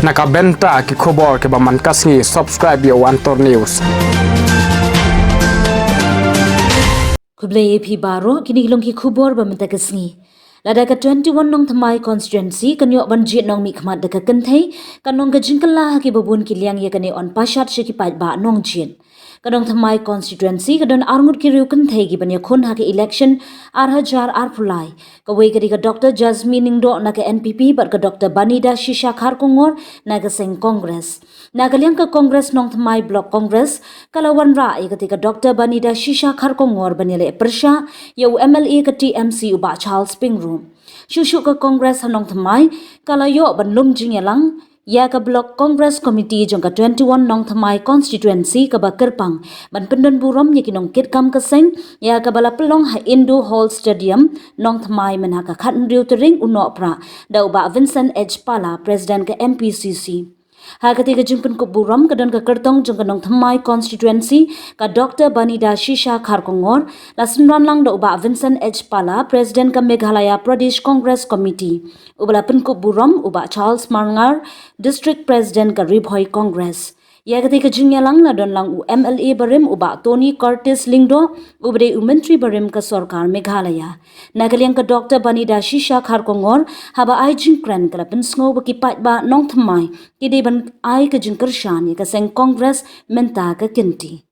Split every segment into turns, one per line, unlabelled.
Nakabenta ki khobor ke baman kasngi subscribe yo Antor News.
Kublai AP Baro kini long ki khubor bamenta kasngi. Lada ka 21 nong thamai constituency kanyo banjit nong mi khmat deka kenthai kanong ka jingkala ki babun ki liang ye kane on pashat she ki pai ba nong jin. Kadong thamai constituency kadon arngut ki riu kenthai ki banya khun ha ki election arhajar arpulai. Ka wei ka Dr. Jasmine Ningdo na ka NPP but ka Dr. Banida Shisha Kharkongor na ka sing Congress. Na ka liang ka Congress nong thamai block Congress kalawan ra ye ka Dr. Banida Shisha Kharkongor banyale persha yo MLA ka TMC uba Charles Pingroom. Shushu ka Congress hanong thamai kalayo banlum jingyalang ya ka block Congress committee jong ka 21 nong thamai constituency ka bakerpang ban pendan burom ye kinong kitkam ka seng ya ka bala pelong ha Indo Hall Stadium nong thamai men ha ka khatn riu tering uno pra da uba Vincent H Pala president ka MPCC. Ha ketika jumpen ko buram kadon ka kertong jong kanong thamai constituency ka Dr. Banida Shisha Kharkongor la sunran lang da uba Vincent H Pala president ka Meghalaya Pradesh Congress Committee ubala pen ko buram uba Charles Marngar district president ka Ribhoi Congress. Ya ketika jingya lang na don lang u MLA barim uba Tony Curtis Lingdo ubre menteri barim ka Sarkar Meghalaya. Nagaliang ka Dr. Banida Shisha Kharkongor haba ai jingkran kala pensngo baki pat ba nong thamai kide ban ai ka jingkershan ya ka seng Congress menta ka kinti.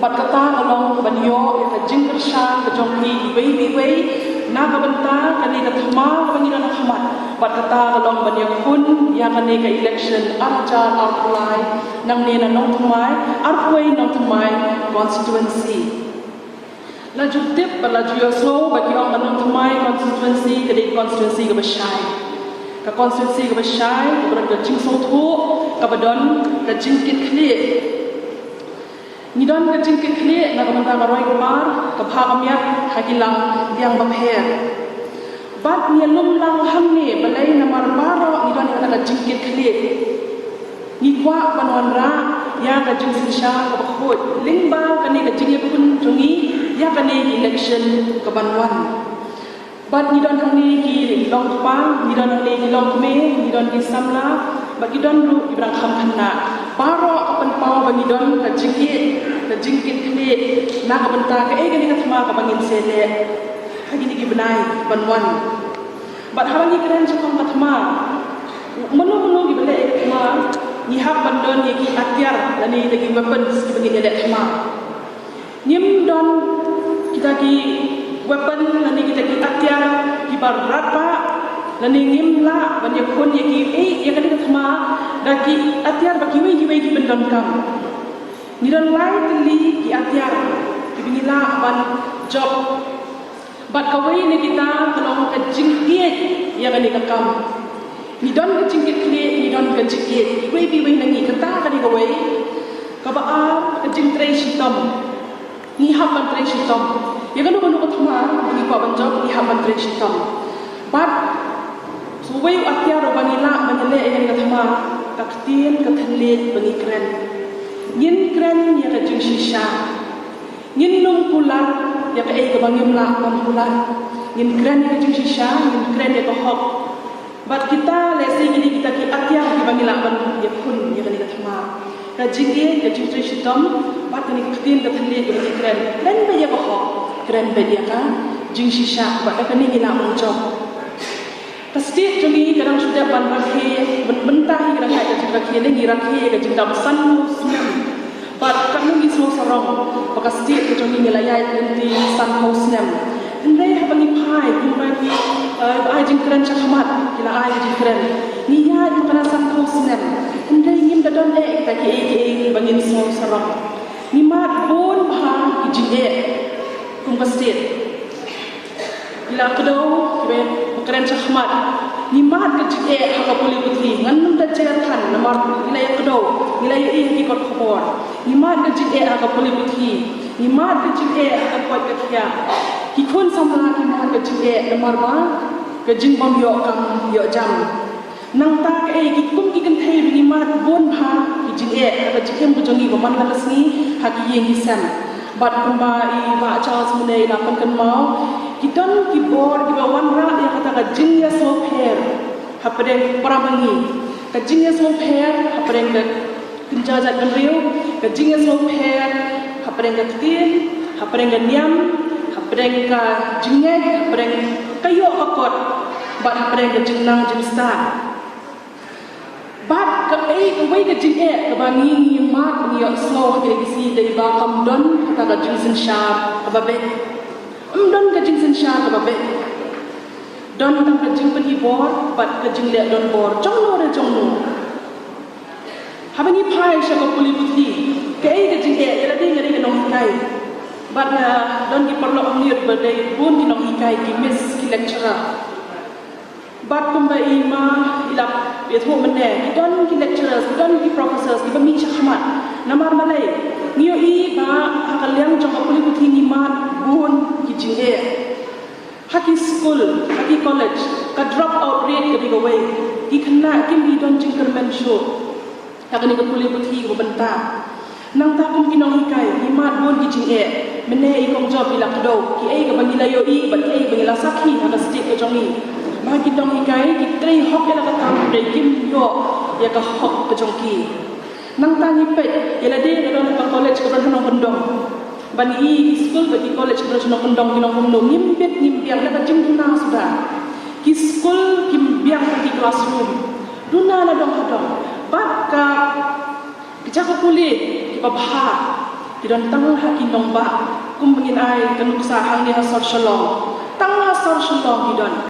Pat kata along banyo ka jingkershan ka jonghi wei na ka banta kani ka thama ka bani na khamat pat kata along banyo kun ya kani ka election arjar arpulai nang ne na nong thamai arpui nong thamai constituency la jutip bala juyoso bagi ong nong thamai constituency kadi constituency ka bashai ka constituency ka bashai ka jingso thu ka badon ka jingkit khli ni don ka jingkit khli na ka manta ka roi kumar ka bhagamya hakilang diang bamher bat ni lum lang hamne balai na marbaro ni don ka jingkit khli ni kwa banwan ra ya ka jingsin sha ka bakhot lingba ka ni ka jingye pun tungi ya ka ni election ka banwan bat ni don hamne ki long pa ni don hamne ki long me ni don ki samla bagi don ru ibrang kham khanna paro apan pau bagi don ka jingkit khli na ka banta ka gani ka thma ka bangin sele hagi ni gibnai banwan bat habangi kren chakam ka thma mano gi bele ka thma ni hab bandon ye ki atyar lani lagi weapons ki bangin ele thma nim don kita ki weapon lani kita ki atyar ki barat pa lani ngim la ban ye khon ye ki ye ka thma da ki atyar ba ki wei ki bandon kam ni don lai tli ki atyar ki binila ban job bat kawai ni kita kalau ka jingkit ya kan ni kam ni don ka jingkit kli ni don ka jingkit wei bi wei nangi kata ka ni kawai ka ba ka jing trai shitam ni ha ban trai shitam ya kan no ka thma ni pa ban job ni ha ban trai shitam bat so wei atyar ba ni la manale ya kan ka thma ka khtien ka thle bani kren yin kren ya ka jing shisha yin nung pulat ya ka ka bangim la kam pulat yin kren ya ka jing shisha yin kren ya ka hok bat kita lesi ini kita ki atyar ki bangila ban ya kun ya ka thma ka jing ka jing tri shitam bat ni khtien ka thle ka bani kren kren be ya ka hok kren be ya ka jing shisha bat ka ni ila mon job pasti jumi kadang sudah ban rakhe bentah hi kadang ka jing rakhe lengi rakhe ka jing dam san muslim but kami ni semua sarong pakai setiap kejauhan nilai nanti sun house nem. Hendai apa ni pai, ni ai jingkran cakmat, kila ai jingkran. Ni ya di mana sun house nem. Hendai ingin dadon taki bangin semua sarong. Ni mat bon bah ijin kum setiap. Kila kedau, kebe jingkran cakmat. Ni mat kejik haka boleh putih. Ngan dah cerkan nomor nilai kedau, nilai ki kot khobor. Ni mat kejik haka boleh putih. Ni mat kejik haka kuat ketia. Ki kon samla ki mat kejik nomor ba kejing bom yo kam yo jam. Nang ta ke ki kum ki kan thai ni mat bon pha kejik haka jikem bujongi baman lasni haki yeng hisan. Bat kumba I ba Charles Munei lapan kan mau. Kita ni kibor, kita wan rak yang kata ka jing ya so pher, hapadeng parabangi kajingnya semua per hapadeng ke kenjajat kenriu kajingnya semua per hapadeng ke tin hapadeng ke niam hapadeng ke jingek hapadeng kayo kakot bat hapadeng ke jengnang jengstan bat ke wei ke jingek ke bangi nyimat niyo slow ke gisi dari bakam don kata ke jingsen syar kababe don ke jingsen syar kababe don tang ke jing penibor bat ke jing le don bor jongno habani pai syaka puli putih ke ke jingek ya lagi ngari ke nong kai bat don ki perlu amnir badai bun ki nong kai ki miss ki lecturer bat kumba ima ilap betu mene don ki lecturers don ki professors ki bami chakmat namar malai niyo I ba akalyang jong apuli puthi ni mat bun ki jinge haki school haki college ka drop out rate ka bigaway ki khna kim bi don jingkermen show hakani ka puli puthi ko banta nang ta kum kinong hikai ni mat bun ki jinge mene I kong job ilak do ki ai ka bangilayo I bat ki ai bangila sakhi haka stik ka jongi bagi dong ikai kitri hok ya ka tam breaking yo ya ka hok ka jongki nang tani pet ya la de ka ka college ka ron hondong bani I school bagi college ka ron hondong kinong hondong nimbiang la ka jingna sudah ki school kim biang di classroom duna na dong hadong baka kita ka kulit ki babha ki don tang ha kinong ba kum bangin ai kanuk sa hang ni ha sor shalom tang ha sor shalom ki don